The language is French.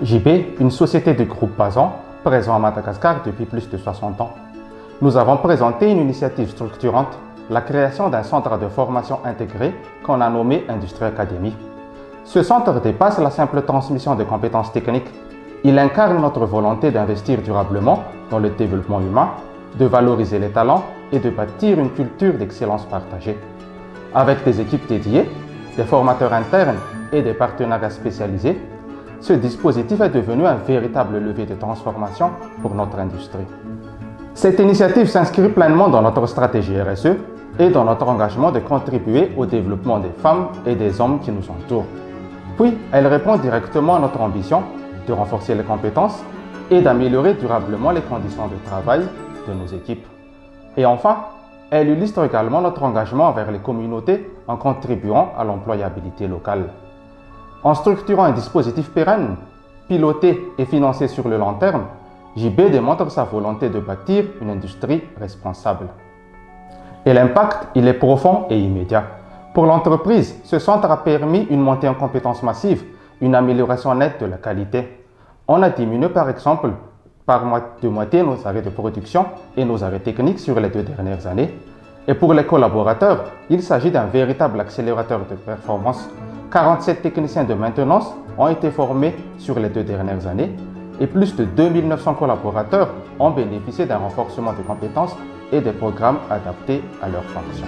JB, une société du groupe Pazan, présent à Madagascar depuis plus de 60 ans. Nous avons présenté une initiative structurante, la création d'un centre de formation intégré qu'on a nommé Industrie Academy. Ce centre dépasse la simple transmission de compétences techniques. Il incarne notre volonté d'investir durablement dans le développement humain, de valoriser les talents et de bâtir une culture d'excellence partagée. Avec des équipes dédiées, des formateurs internes et des partenariats spécialisés, ce dispositif est devenu un véritable levier de transformation pour notre industrie. Cette initiative s'inscrit pleinement dans notre stratégie RSE et dans notre engagement de contribuer au développement des femmes et des hommes qui nous entourent. Puis, elle répond directement à notre ambition de renforcer les compétences et d'améliorer durablement les conditions de travail de nos équipes. Et enfin, elle illustre également notre engagement envers les communautés en contribuant à l'employabilité locale. En structurant un dispositif pérenne, piloté et financé sur le long terme, JB démontre sa volonté de bâtir une industrie responsable. Et l'impact, il est profond et immédiat. Pour l'entreprise, ce centre a permis une montée en compétences massive, une amélioration nette de la qualité. On a diminué par exemple de moitié nos arrêts de production et nos arrêts techniques sur les 2 dernières années. Et pour les collaborateurs, il s'agit d'un véritable accélérateur de performance. 47 techniciens de maintenance ont été formés sur les 2 dernières années et plus de 2900 collaborateurs ont bénéficié d'un renforcement de compétences et des programmes adaptés à leurs fonctions.